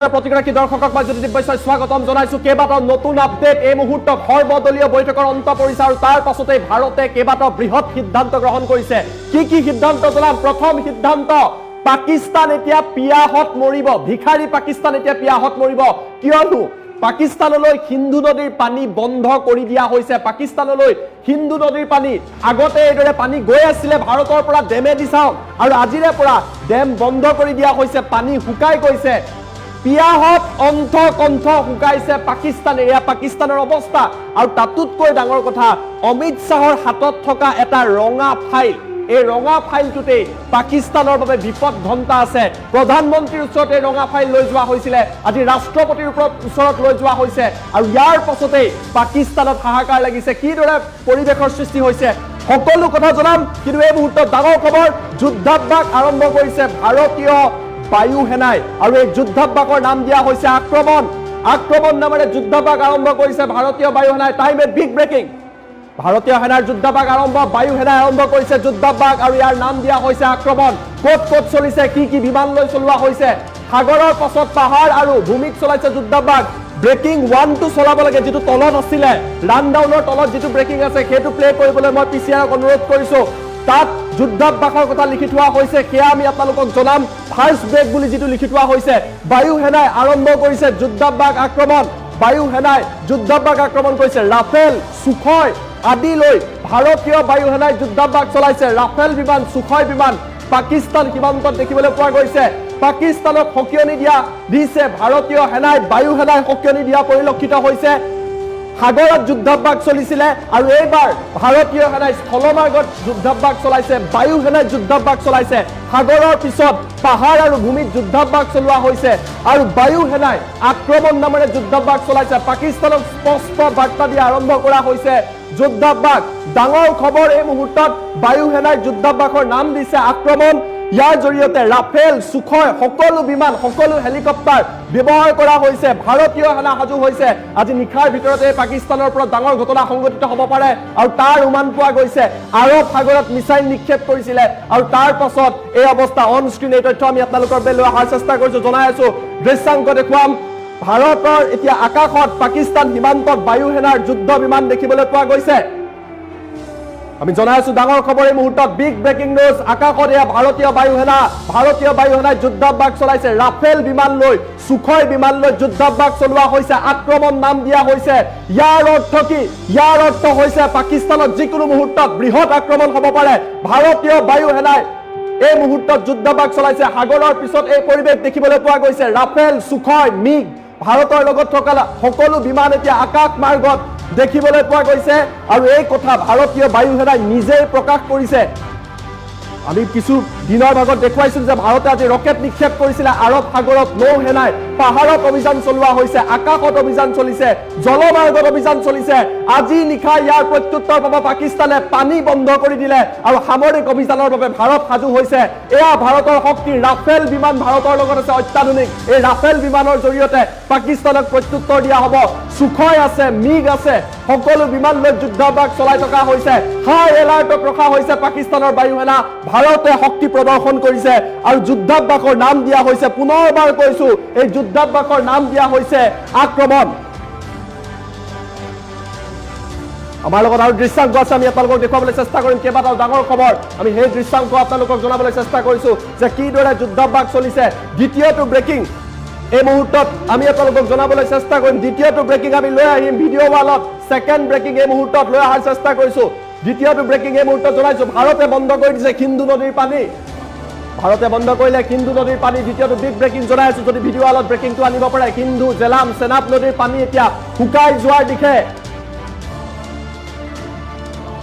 প্ৰতিগৰাকী দৰ্শকক মই জ্যোতি দিব্যই স্বাগতম জনাইছো। কেইবাটাও নতুন আপডেট এই মুহূৰ্তত সৰ্বদলীয় বৈঠকৰ অন্ত পৰিছে আৰু তাৰ পাছতে ভাৰতে কেইবাটাও বৃহৎ সিদ্ধান্ত গ্ৰহণ কৰিছে। কি সিদ্ধান্ত জনাম? প্ৰথম সিদ্ধান্ত, পাকিস্তান এতিয়া পিয়াহত মৰিব। ভিখাৰী পাকিস্তান এতিয়া পিয়াহত মৰিব, কিয়নো পাকিস্তানলৈ সিন্ধু নদীৰ পানী বন্ধ কৰি দিয়া হৈছে। পাকিস্তানলৈ সিন্ধু নদীৰ পানী আগতে এইদৰে পানী গৈ আছিলে ভাৰতৰ পৰা ডেমেদি চাওক, আৰু আজিৰে পৰা ডেম বন্ধ কৰি দিয়া হৈছে। পানী শুকাই গৈছে, পিয়াহত অন্ত কণ্ঠ শুকাইছে পাকিস্তানে। এয়া পাকিস্তানৰ অৱস্থা। আৰু তাতোতকৈ ডাঙৰ কথা, অমিত শ্বাহৰ হাতত থকা এটা ৰঙা ফাইল, এই ৰঙা ফাইলটোতে পাকিস্তানৰ বাবে বিপদ ঘণ্টা আছে। প্ৰধানমন্ত্ৰীৰ ওচৰত এই ৰঙা ফাইল লৈ যোৱা হৈছিলে, আজি ৰাষ্ট্ৰপতিৰ ওচৰত লৈ যোৱা হৈছে, আৰু ইয়াৰ পাছতেই পাকিস্তানত হাহাকাৰ লাগিছে। কিদৰে পৰিৱেশৰ সৃষ্টি হৈছে সকলো কথা জনাম, কিন্তু এই মুহূৰ্তত ডাঙৰ খবৰ, যুদ্ধাভ্যাস আৰম্ভ কৰিছে ভাৰতীয় বায়ু সেনাই, আৰু এই যুদ্ধাভ্যাসৰ নাম দিয়া হৈছে আক্ৰমণ। আক্ৰমণ নামেৰে যুদ্ধাভ্যাস আৰম্ভ কৰিছে ভাৰতীয় বায়ু সেনাই। Time at big breaking. ভাৰতীয় সেনাৰ যুদ্ধাভ্যাস আৰম্ভ, বায়ু সেনাই আৰম্ভ কৰিছে যুদ্ধাভ্যাস, আৰু ইয়াৰ নাম দিয়া হৈছে আক্ৰমণ। ক'ত ক'ত চলিছে, কি বিমান লৈ চলোৱা হৈছে, সাগৰৰ পাছত পাহাৰ আৰু ভূমিত চলাইছে যুদ্ধাভ্যাস। ব্ৰেকিং 1 চলাব লাগে, যিটো তলত আছিলে, ৰানডাউনৰ তলত যিটো ব্ৰেকিং আছে সেইটো প্লে কৰিবলৈ মই পিচিআৰক অনুৰোধ কৰিছো। তাত যুদ্ধাভ্যাসৰ কথা লিখি থোৱা হৈছে, সেয়া আমি আপোনালোকক জনাম। ফাৰ্ষ্ট ব্ৰেক বুলি যিটো লিখি থোৱা হৈছে, বায়ু সেনাই আৰম্ভ কৰিছে যুদ্ধাভ্যাস আক্ৰমণ। বায়ু সেনাই যুদ্ধাভ্যাস আক্ৰমণ কৰিছে। ৰাফেল, সুখয় আদি লৈ ভাৰতীয় বায়ু সেনাই যুদ্ধাভ্যাস চলাইছে। ৰাফেল বিমান, সুখয় বিমান পাকিস্তান সীমান্তত দেখিবলৈ পোৱা গৈছে। পাকিস্তানক সকিয়নি দিছে ভাৰতীয় সেনাই, বায়ু সেনাই সকিয়নি দিয়া পৰিলক্ষিত হৈছে। সাগৰত যুদ্ধাভ্যাস চলিছিলে, আৰু এইবাৰ ভাৰতীয় সেনাই স্থলমাৰ্গত যুদ্ধাভ্যাস চলাইছে, বায়ু সেনাই যুদ্ধাভ্যাস চলাইছে। সাগৰৰ পিছত পাহাৰ আৰু ভূমিত যুদ্ধাভ্যাস চলোৱা হৈছে, আৰু বায়ু সেনাই আক্ৰমণ নামেৰে যুদ্ধাভ্যাস চলাইছে। পাকিস্তানক স্পষ্ট বাৰ্তা দিয়া আৰম্ভ কৰা হৈছে যুদ্ধাভ্যাস। ডাঙৰ খবৰ এই মুহূৰ্তত, বায়ু সেনাই যুদ্ধাভ্যাসৰ নাম দিছে আক্ৰমণ। ইয়াৰ জৰিয়তে ৰাফেল, সুখয় সকলো বিমান, সকলো হেলিকপ্টাৰ ব্যৱহাৰ কৰা হৈছে। ভাৰতীয় সেনা সাজু হৈছে। আজি নিশাৰ ভিতৰতে পাকিস্তানৰ পৰা ডাঙৰ ঘটনা সংঘটিত হ'ব পাৰে, আৰু তাৰ উমান পোৱা গৈছে। আৰৱ সাগৰত মিছাইল নিক্ষেপ কৰিছিলে, আৰু তাৰ পাছত এই অৱস্থা। অন স্ক্ৰীন এই তথ্য আমি আপোনালোকৰ বাবে লৈ অহাৰ চেষ্টা কৰিছো, জনাই আছো। দৃশ্যাংক দেখুৱাম। ভাৰতৰ এতিয়া আকাশত পাকিস্তান সীমান্তত বায়ু সেনাৰ যুদ্ধ বিমান দেখিবলৈ পোৱা গৈছে। আমি জনাই আছো ডাঙৰ খবৰ এই মুহূৰ্তত, বিগ ব্ৰেকিং নিউজ। আকাশত এয়া ভাৰতীয় বায়ু সেনা, ভাৰতীয় বায়ু সেনাই যুদ্ধাভ্যাস চলাইছে। ৰাফেল বিমান লৈ, সুখয় বিমান লৈ যুদ্ধাভ্যাস চলোৱা হৈছে, আক্ৰমণ নাম দিয়া হৈছে। ইয়াৰ অৰ্থ কি? ইয়াৰ অৰ্থ হৈছে পাকিস্তানত যিকোনো মুহূৰ্তত বৃহৎ আক্ৰমণ হ'ব পাৰে। ভাৰতীয় বায়ু সেনাই এই মুহূৰ্তত যুদ্ধাভ্যাস চলাইছে। সাগৰৰ পিছত এই পৰিৱেশ দেখিবলৈ পোৱা গৈছে। ৰাফেল, সুখয়, মিগ ভাৰতৰ লগত থকা সকলো বিমান এতিয়া আকাশ মাৰ্গত দেখিবলৈ পোৱা গৈছে, আৰু এই কথা ভাৰতীয় বায়ু সেনাই নিজেই প্ৰকাশ কৰিছে। আমি কিছু দিনৰ ভাগত দেখুৱাইছিলো যে ভাৰতে আজি ৰকেট নিক্ষেপ কৰিছিলে আৰৱ সাগৰত। নৌ সেনাই পাহাৰত অভিযান চলোৱা হৈছে, আকাশত অভিযান চলিছে, জলমাৰ্গত অভিযান চলিছে। আজি নিশা ইয়াৰ প্ৰত্যুত্তৰ পাব পাকিস্তানে। পানী বন্ধ কৰি দিলে, আৰু সামৰিক অভিযানৰ বাবে ভাৰত সাজু হৈছে। এয়া ভাৰতৰ শক্তি। ৰাফেল বিমান ভাৰতৰ লগত আছে অত্যাধুনিক। এই ৰাফেল বিমানৰ জৰিয়তে পাকিস্তানক প্ৰত্যুত্তৰ দিয়া হ'ব। সুখয় আছে, মিগ আছে, সকলো বিমান লৈ যুদ্ধাভ্যাস চলাই থকা হৈছে। হাই এলাৰ্টত ৰখা হৈছে পাকিস্তানৰ বায়ু সেনা। ভাৰতে শক্তি প্ৰদৰ্শন কৰিছে, আৰু যুদ্ধাভ্যাসৰ নাম দিয়া হৈছে, পুনৰবাৰ কৈছো, এই যুদ্ধাভ্যাসৰ নাম দিয়া হৈছে আক্ৰমণ। আমাৰ লগত আৰু দৃশ্যাংক আছে, আমি আপোনালোকক দেখুৱাবলৈ চেষ্টা কৰিম। কেইবাটাও ডাঙৰ খবৰ, আমি সেই দৃশ্যাংক আপোনালোকক জনাবলৈ চেষ্টা কৰিছো যে কিদৰে যুদ্ধাভ্যাস চলিছে। দ্বিতীয়টো ব্ৰেকিং এই মুহূৰ্তত আমি আপোনালোকক জনাবলৈ চেষ্টা কৰিম। দ্বিতীয়টো ব্ৰেকিং আমি লৈ আহিম ভিডিঅ' ৱালত। ছেকেণ্ড ব্ৰেকিং এই মুহূৰ্তত লৈ অহাৰ চেষ্টা কৰিছো। দ্বিতীয়টো ব্ৰেকিং এই মুহূৰ্তত জনাইছো, ভাৰতে বন্ধ কৰি দিছে সিন্ধু নদীৰ পানী। ভাৰতে বন্ধ কৰিলে সিন্ধু নদীৰ পানী। দ্বিতীয়টো বিগ ব্ৰেকিং জনাই আছো, যদি ভিডিঅ' ৱালত ব্ৰেকিংটো আনিব পাৰে। সিন্ধু, জেলাম, চেনাব নদীৰ পানী এতিয়া শুকাই যোৱাৰ দিশে।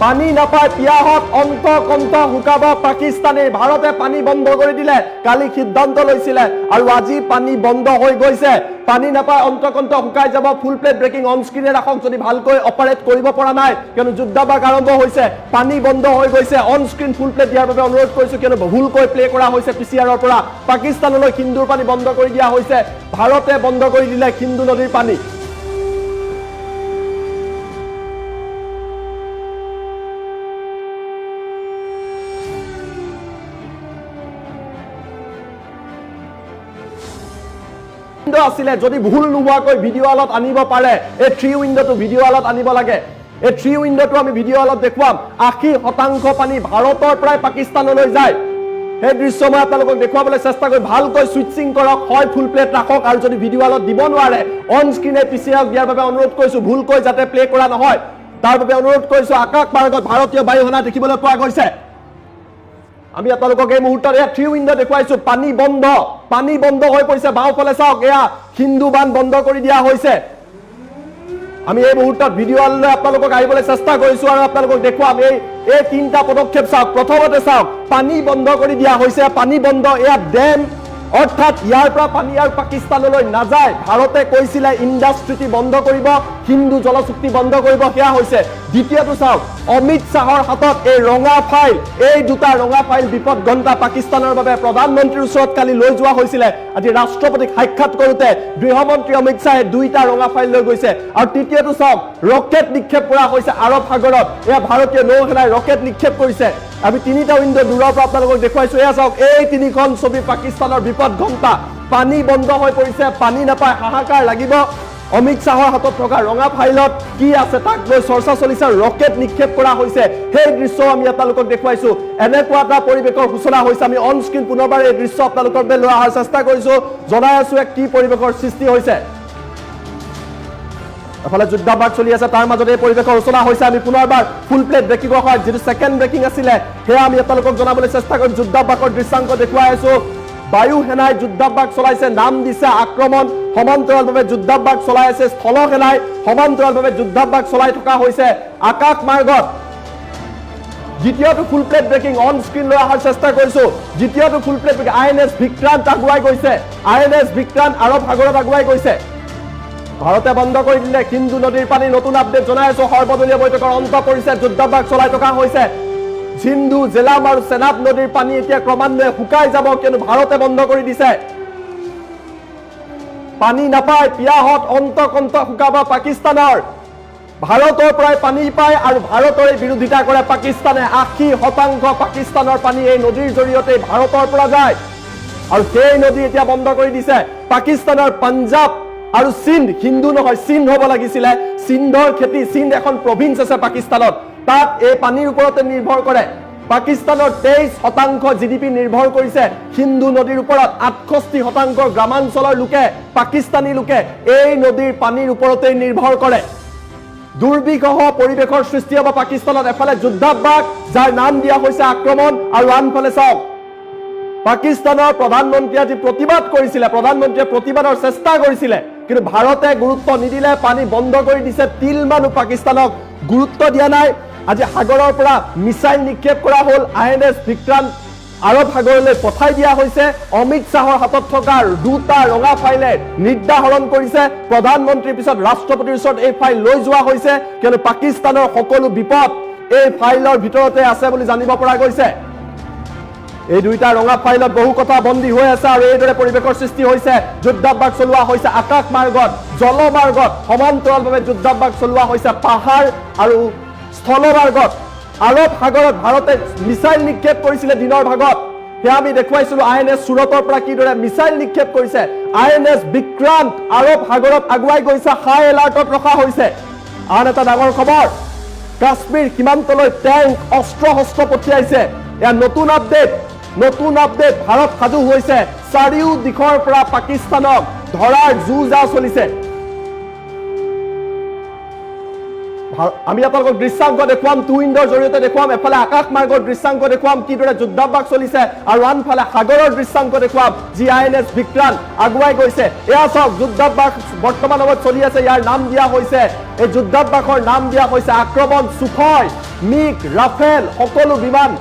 পানী নাপায়, পিয়াহত অন্ত কণ্ঠ শুকাব পাকিস্তানে। ভাৰতে পানী বন্ধ কৰি দিলে, কালি সিদ্ধান্ত লৈছিলে, আৰু আজি পানী বন্ধ হৈ গৈছে। পানী নাপায়, অন্তকণ্ঠ শুকাই যাব। ফুল প্লেট ব্ৰেকিং অন স্ক্ৰীনে ৰাখক যদি ভালকৈ অপাৰেট কৰিব পৰা নাই, কিয়নো যুদ্ধাভ্যাস আৰম্ভ হৈছে। পানী বন্ধ হৈ গৈছে। অন স্ক্ৰীন ফুল প্লেট দিয়াৰ বাবে অনুৰোধ কৰিছো, কিয়নো ভুলকৈ প্লে কৰা হৈছে পিচিআৰৰ পৰা। পাকিস্তানলৈ সিন্ধুৰ পানী বন্ধ কৰি দিয়া হৈছে। ভাৰতে বন্ধ কৰি দিলে সিন্ধু নদীৰ পানী। আছিলে যদি ভুল নোহোৱাকৈ ভিডিঅ' হলত আনিব পাৰে এই 3 উইন্ডোটো ভিডিঅ' হলত আনিব লাগে এই 3 উইন্ডোটো আমি ভিডিঅ' হলত দেখুৱাম 80% পানী ভাৰতৰ পৰাই পাকিস্তানলৈ যায় এই দৃশ্য মই আপোনালোকক দেখুৱাবলৈ চেষ্টা কৰি ভালকৈ সুইচিং কৰক হয় ফুল প্লেট ৰাখক আৰু যদি ভিডিঅ' হলত দিব নোৱাৰে অন স্ক্ৰিনে পিছিয়াক দিয়াৰ বাবে অনুৰোধ কৰিছো ভুলকৈ যাতে প্লে কৰা নহয় তাৰ বাবে অনুৰোধ কৰিছো আকাশ মাৰ্গত ভাৰতীয় বায়ু সেনা দেখিবলৈ পোৱা গৈছে আমি আপোনালোকক এই মুহূৰ্তত এয়া 3 উইন্ডো দেখুৱাইছো পানী বন্ধ হৈ পৰিছে বাওঁফালে চাওক এয়া হিন্দু বান বন্ধ কৰি দিয়া হৈছে আমি এই মুহূৰ্তত ভিডিঅ' হললৈ আপোনালোকক আহিবলৈ চেষ্টা কৰিছো আৰু আপোনালোকক দেখুৱাম এই তিনিটা পদক্ষেপ চাওক প্ৰথমতে চাওক পানী বন্ধ কৰি দিয়া হৈছে পানী বন্ধ এয়া ডেম অৰ্থাৎ ইয়াৰ পৰা পানী আৰু পাকিস্তানলৈ নাযায় ভাৰতে কৈছিলে ইণ্ডাষ্ট্ৰিটি বন্ধ কৰিব হিন্দু জলচুক্তি বন্ধ কৰিব সেয়া হৈছে দ্বিতীয়টো চাওক অমিত শাহৰ হাতত এই ৰঙা ফাইল এই দুটা ৰঙা ফাইল বিপদ ঘণ্টা পাকিস্তানৰ বাবে প্ৰধানমন্ত্ৰীৰ ওচৰত কালি লৈ যোৱা হৈছিলে আজি ৰাষ্ট্ৰপতিক সাক্ষাৎ কৰোতে গৃহমন্ত্ৰী অমিত শাহে দুইটা ৰঙা ফাইল লৈ গৈছে আৰু তৃতীয়টো চাওক ৰকেট নিক্ষেপ কৰা হৈছে আৰৱ সাগৰত এয়া ভাৰতীয় নৌসেনাই ৰকেট নিক্ষেপ কৰিছে আমি তিনিটা উইন্ডো দূৰৰ পৰা আপোনালোকক দেখুৱাইছো এয়া চাওক এই তিনিখন ছবি পাকিস্তানৰ বিপদ ঘণ্টা পানী বন্ধ হৈ পৰিছে পানী নাপায় হাহাকাৰ লাগিব অমিত শাহৰ হাতত থকা ৰঙা ফাইলত কি আছে তাক লৈ চৰ্চা চলিছে ৰকেট নিক্ষেপ কৰা হৈছে সেই দৃশ্য আমি আপোনালোকক দেখুৱাইছো এনেকুৱা এটা পৰিৱেশৰ সূচনা হৈছে আমি অন স্ক্ৰিন পুনৰবাৰ এই দৃশ্য আপোনালোকৰ বাবে লৈ অহাৰ চেষ্টা কৰিছো জনাই আছো কি পৰিৱেশৰ সৃষ্টি হৈছে এফালে যুদ্ধাভ্যাস চলি আছে তাৰ মাজতে এই পৰিৱেশৰ সূচনা হৈছে আমি পুনৰবাৰ ফুল প্লেট ব্ৰেকিঙৰ হয় যেটো সেকেন্ড ব্ৰেকিং আছিলে সেয়া আমি আপোনালোকক জনাবলৈ চেষ্টা কৰিম যুদ্ধাভ্যাসৰ দৃশ্যাংক দেখুৱাই আছো বায়ু সেনাই যুদ্ধাভ্যাস চলাইছে নাম দিছে আক্ৰমণ সমান্তৰালভাৱে যুদ্ধাভ্যাস চলাই আছে স্থল সেনাই সমান্তৰালভাৱে যুদ্ধাভ্যাস চলাই থকা হৈছে আকাশ মাৰ্গত দ্বিতীয়টো full plate breaking on screen লৈ অহাৰ চেষ্টা কৰিছো দ্বিতীয়টো full plate breaking INS Vikrant আগুৱাই গৈছে আইএনএছ বিক্ৰান্ত আৰৱ সাগৰত আগুৱাই গৈছে ভাৰতে বন্ধ কৰি দিলে সিন্ধু নদীৰ পানী নতুন আপডেট জনাই আছো সৰ্বদলীয় বৈঠকৰ অন্ত পৰিছে যুদ্ধাভ্যাস চলাই থকা হৈছে সিন্ধু জেলাম আৰু সেনাব নদীৰ পানী এতিয়া ক্ৰমান্বয়ে শুকাই যাব কিন্তু ভাৰতে বন্ধ কৰি দিছে পানী নাপায় পিয়াহত অন্তকন্ত শুকাব পাকিস্তানৰ ভাৰতৰ পৰাই পানী পায় আৰু ভাৰতৰে বিৰোধিতা কৰে পাকিস্তানে 80% পাকিস্তানৰ পানী এই নদীৰ জৰিয়তে ভাৰতৰ পৰা যায় আৰু সেই নদী এতিয়া বন্ধ কৰি দিছে পাকিস্তানৰ পাঞ্জাব আৰু সিন্ধ হিন্দু নহয় সিন্ধ হ'ব লাগিছিলে সিন্ধৰ খেতি সিন্ধ এখন প্ৰভিন্স আছে পাকিস্তানত তাত এই পানীৰ ওপৰতে নিৰ্ভৰ কৰে পাকিস্তানৰ 23% জিডিপি নিৰ্ভৰ কৰিছে হিন্দু নদীৰ ওপৰত 68% গ্ৰামাঞ্চলৰ লোকে পাকিস্তানী লোকে এই নদীৰ পানীৰ ওপৰতে নিৰ্ভৰ কৰে দুৰ্বিষহ পৰিৱেশৰ সৃষ্টি হ'ব পাকিস্তানত এফালে যুদ্ধাভ্যাস যাৰ নাম দিয়া হৈছে আক্ৰমণ আৰু আনফালে চাওক পাকিস্তানৰ প্ৰধানমন্ত্ৰী আজি প্ৰতিবাদ কৰিছিলে প্ৰধানমন্ত্ৰীয়ে প্ৰতিবাদৰ চেষ্টা কৰিছিলে কিন্তু ভাৰতে গুৰুত্ব নিদিলে পানী বন্ধ কৰি দিছে তিল মানুহ পাকিস্তানক গুৰুত্ব দিয়া নাই আজি সাগৰৰ পৰা মিছাইল নিক্ষেপ কৰা হ'ল আইএনএছ বিক্ৰান্ত আৰৱ সাগৰলৈ পঠাই দিয়া হৈছে অমিত শাহৰ হাতত থকা দুটা ৰঙা ফাইলে নিৰ্ধাৰণ কৰিছে প্ৰধানমন্ত্ৰীৰ পিছত ৰাষ্ট্ৰপতিৰ ওচৰত এই ফাইল লৈ যোৱা হৈছে কিন্তু পাকিস্তানৰ সকলো বিপদ এই ফাইলৰ ভিতৰতে আছে বুলি জানিব পৰা গৈছে এই দুইটা ৰঙা ফাইলত বহু কথা বন্দী হৈ আছে আৰু এইদৰে পৰিৱেশৰ সৃষ্টি হৈছে যুদ্ধাভ্যাস চলোৱা হৈছে আকাশ মাৰ্গত জলমাৰ্গত সমান্তৰালভাৱে যুদ্ধাভ্যাস চলোৱা হৈছে পাহাৰ আৰু স্থলমাৰ্গত আৰৱ সাগৰত ভাৰতে মিছাইল নিক্ষেপ কৰিছিলে দিনৰ ভাগত সেয়া আমি দেখুৱাইছিলো আইএনএছ সুৰতৰ পৰা কিদৰে মিছাইল নিক্ষেপ কৰিছে আইএনএছ বিক্ৰান্ত আৰৱ সাগৰত আগুৱাই গৈছে হাই এলাৰ্টত ৰখা হৈছে আন এটা ডাঙৰ খবৰ কাশ্মীৰ সীমান্তলৈ টেংক অস্ত্ৰ শস্ত্ৰ পঠিয়াইছে এয়া নতুন আপডেট ভাৰত সাজু হৈছে চাৰিও দিশৰ পৰা পাকিস্তানক ধৰাৰ যুঁজা চলিছে আমি আপোনালোকক দৃশ্যাংক দেখুৱাম টু উইণ্ডৰ জৰিয়তে দেখুৱাম এফালে আকাশ মাৰ্গৰ দৃশ্যাংক দেখুৱাম কিদৰে যুদ্ধাভ্যাস চলিছে আৰু আনফালে সাগৰৰ দৃশ্যাংক দেখুৱাম যি আইএনএছ বিক্ৰান্ত আগুৱাই গৈছে এয়া চাওক যুদ্ধাভ্যাস বৰ্তমান সময়ত চলি আছে ইয়াৰ নাম দিয়া হৈছে এই যুদ্ধাভ্যাসৰ নাম দিয়া হৈছে আক্ৰমণ সুখয় মিগ ৰাফেল সকলো বিমান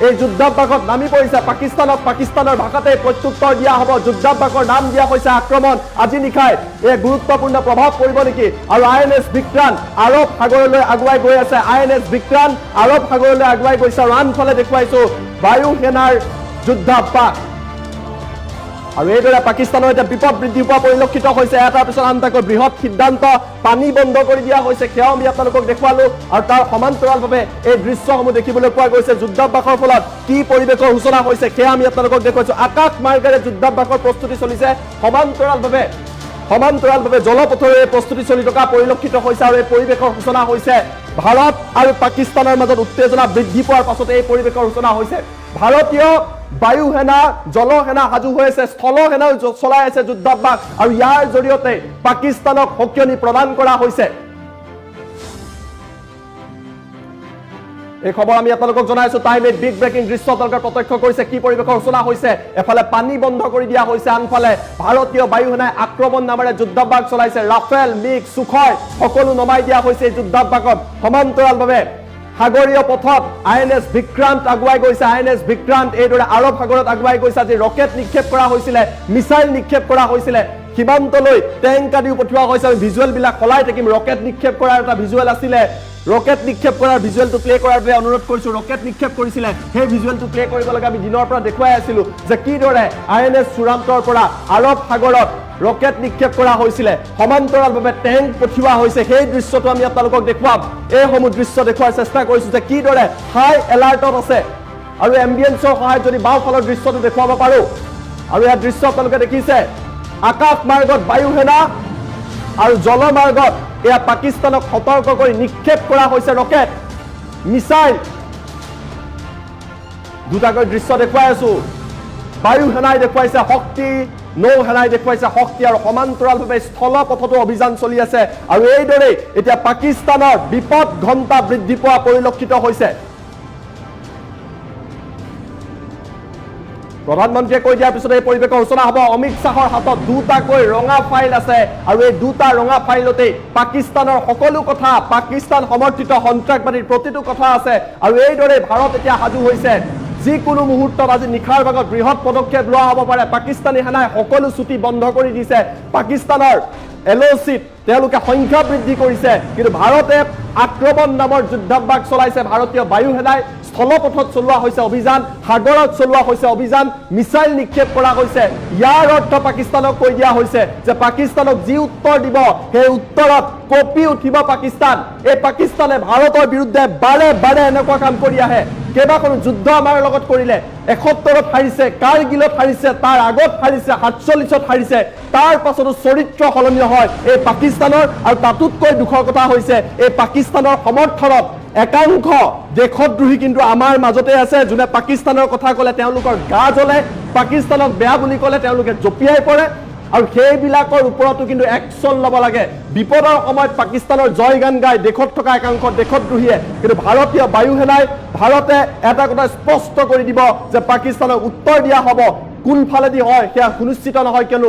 এই যুদ্ধাভ্যাসত নামি পৰিছে পাকিস্তানৰ ভাষাতে প্ৰত্যুত্তৰ দিয়া হ'ব যুদ্ধাভ্যাসৰ নাম দিয়া হৈছে আক্ৰমণ আজি নিশাই এই গুৰুত্বপূৰ্ণ প্ৰভাৱ পৰিব নেকি আৰু আইএনএছ বিক্ৰান্ত আৰৱ সাগৰলৈ আগুৱাই গৈ আছে আইএনএছ বিক্ৰান্ত আৰৱ সাগৰলৈ আগুৱাই গৈছে আৰু আনফালে দেখুৱাইছো বায়ু সেনাৰ যুদ্ধাভ্যাস আৰু এইদৰে পাকিস্তানৰ এটা বিপদ বৃদ্ধি পোৱা পৰিলক্ষিত হৈছে এটাৰ পিছত আনটাকৈ বৃহৎ সিদ্ধান্ত পানী বন্ধ কৰি দিয়া হৈছে সেয়াও আমি আপোনালোকক দেখুৱালো আৰু তাৰ সমান্তৰালভাৱে এই দৃশ্যসমূহ দেখিবলৈ পোৱা গৈছে যুদ্ধাভ্যাসৰ ফলত কি পৰিৱেশৰ সূচনা হৈছে সেয়া আমি আপোনালোকক দেখুৱাইছো আকাশ মাৰ্গেৰে যুদ্ধাভ্যাসৰ প্ৰস্তুতি চলিছে সমান্তৰালভাৱে সমান্তৰালভাৱে জলপথৰে প্ৰস্তুতি চলি থকা পৰিলক্ষিত হৈছে আৰু এই পৰিৱেশৰ সূচনা হৈছে ভাৰত আৰু পাকিস্তানৰ মাজত উত্তেজনা বৃদ্ধি পোৱাৰ পাছতে এই পৰিৱেশৰ সূচনা হৈছে ভাৰতীয় বায়ু সেনা জলসেনা সাজু হৈ আছে স্থল সেনাও চলাই আছে যুদ্ধাভ্যাস আৰু ইয়াৰ জৰিয়তে পাকিস্তানক সকিয়নি প্ৰদান কৰা হৈছে এই খবৰ আমি আপোনালোকক জনাইছো টাইম এট বিগ ব্ৰেকিং দৃশ্য আপোনালোকে প্ৰত্যক্ষ কৰিছে কি পৰিৱেশৰ সূচনা হৈছে এফালে পানী বন্ধ কৰি দিয়া হৈছে আনফালে ভাৰতীয় বায়ু সেনাই আক্ৰমণ নামেৰে যুদ্ধাভ্যাস চলাইছে ৰাফেল মিগ সুখয় সকলো নমাই দিয়া হৈছে এই যুদ্ধাভ্যাসত সমান্তৰালভাৱে সাগৰীয় পথত আইএনএছ বিক্ৰান্ত আগুৱাই গৈছে আইএনএছ বিক্ৰান্ত এইদৰে আৰৱ সাগৰত আগুৱাই গৈছে আজি ৰকেট নিক্ষেপ কৰা হৈছিলে মিছাইল নিক্ষেপ কৰা হৈছিলে সীমান্তলৈ টেংক আদিও পঠিওৱা হৈছে আমি ভিজুৱেল বিলাক সলাই থাকিম ৰকেট নিক্ষেপ কৰাৰ এটা ভিজুৱেল আছিলে ৰকেট নিক্ষেপ কৰাৰ ভিজুৱেলটো প্লে কৰাৰ বাবে অনুৰোধ কৰিছো ৰকেট নিক্ষেপ কৰিছিলে সেই ভিজুৱেলটো প্লে কৰিব লাগে আমি দিনৰ পৰা দেখুৱাই আছিলো যে কিদৰে আইএনএছ চূড়ান্তৰ পৰা আৰৱ সাগৰত ৰকেট নিক্ষেপ কৰা হৈছিলে সমান্তৰালভাৱে টেংক পঠিওৱা হৈছে সেই দৃশ্যটো আমি আপোনালোকক দেখুৱাম এই সমূহ দৃশ্য দেখুৱাৰ চেষ্টা কৰিছো যে কিদৰে হাই এলাৰ্টত আছে আৰু এম্বিয়েন্সৰ সহায়ত যদি বাওঁফালৰ দৃশ্যটো দেখুৱাব পাৰো আৰু এই দৃশ্য আপোনালোকে দেখিছে আকাশ মাৰ্গত বায়ু সেনা আৰু জলমাৰ্গত এয়া পাকিস্তানক সতৰ্ক কৰি নিক্ষেপ কৰা হৈছে ৰকেট মিছাইল দুটাকৈ দৃশ্য দেখুৱাই আছো বায়ু সেনাই দেখুৱাইছে শক্তি নৌ সেনাই দেখুৱাইছে শক্তি আৰু সমান্তৰালভাৱে স্থল পথতো অভিযান চলি আছে আৰু এইদৰে এতিয়া পাকিস্তানৰ বিপদ ঘণ্টা বৃদ্ধি পোৱা পৰিলক্ষিত হৈছে প্ৰধানমন্ত্ৰীয়ে কৈ দিয়াৰ পিছত এই পৰিৱেশৰ সূচনা হ'ব অমিত শ্বাহৰ হাতত দুটাকৈ ৰঙা ফাইল আছে আৰু এই দুটা ৰঙা ফাইলতে পাকিস্তানৰ সকলো কথা পাকিস্তান সমৰ্থিত সন্ত্ৰাসবাদীৰ প্ৰতিটো কথা আছে আৰু এইদৰে ভাৰত এতিয়া সাজু হৈছে যিকোনো মুহূৰ্তত আজি নিশাৰ ভাগত বৃহৎ পদক্ষেপ লোৱা হ'ব পাৰে পাকিস্তানী সেনাই সকলো ছুটি বন্ধ কৰি দিছে পাকিস্তানৰ এলঅচিত তেওঁলোকে সংখ্যা বৃদ্ধি কৰিছে কিন্তু ভাৰতে আক্ৰমণ নামৰ যুদ্ধাভ্যাস চলাইছে ভাৰতীয় বায়ু সেনাই স্থলপথত চলোৱা হৈছে অভিযান সাগৰত চলোৱা হৈছে অভিযান মিছাইল নিক্ষেপ কৰা হৈছে ইয়াৰ অৰ্থ পাকিস্তানক কৈ দিয়া হৈছে যে পাকিস্তানক যি উত্তৰ দিব সেই উত্তৰত কপি উঠিব পাকিস্তান এই পাকিস্তানে ভাৰতৰ বিৰুদ্ধে বাৰে বাৰে এনেকুৱা কাম কৰি আহে কেইবাখনো যুদ্ধ আমাৰ লগত কৰিলে ৭১ত হাৰিছে কাৰগিলত হাৰিছে তাৰ আগত হাৰিছে ৪৭ত হাৰিছে তাৰ পাছতো চৰিত্ৰ সলনি হয় এই পাকিস্তানৰ আৰু তাতোতকৈ দুখৰ কথা হৈছে এই পাকিস্তানৰ সমৰ্থনত একাংশ দেশদ্ৰোহী কিন্তু আমাৰ মাজতে আছে যোনে পাকিস্তানৰ কথা ক'লে তেওঁলোকৰ গা জ্বলে পাকিস্তানক বেয়া বুলি ক'লে তেওঁলোকে জঁপিয়াই পৰে আৰু সেইবিলাকৰ ওপৰতো কিন্তু একশ্যন ল'ব লাগে বিপদৰ সময়ত পাকিস্তানৰ জয়গান গাই দেশত থকা একাংশ দেশদ্ৰোহীয়ে কিন্তু ভাৰতীয় বায়ু সেনাই ভাৰতে এটা কথা স্পষ্ট কৰি দিব যে পাকিস্তানক উত্তৰ দিয়া হ'ব কোনফালেদি হয় সেয়া সুনিশ্চিত নহয় কিয়নো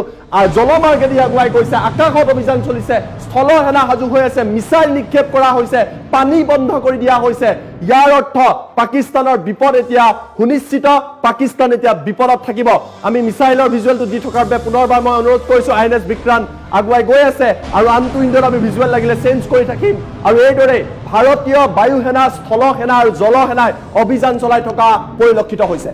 জলমাৰ্গেদি আগুৱাই গৈছে আকাশত অভিযান চলিছে স্থল সেনা সাজু হৈ আছে মিছাইল নিক্ষেপ কৰা হৈছে পানী বন্ধ কৰি দিয়া হৈছে ইয়াৰ অৰ্থ পাকিস্তানৰ বিপদ এতিয়া সুনিশ্চিত পাকিস্তান এতিয়া বিপদত থাকিব আমি মিছাইলৰ ভিজুৱেলটো দি থকাৰ বাবে পুনৰবাৰ মই অনুৰোধ কৰিছো আইএনএছ বিক্ৰান্ত আগুৱাই গৈ আছে আৰু আনটো ইণ্ডত আমি ভিজুৱেল লাগিলে চেঞ্জ কৰি থাকিম আৰু এইদৰে ভাৰতীয় বায়ু সেনা স্থল সেনা আৰু জল সেনাই অভিযান চলাই থকা পৰিলক্ষিত হৈছে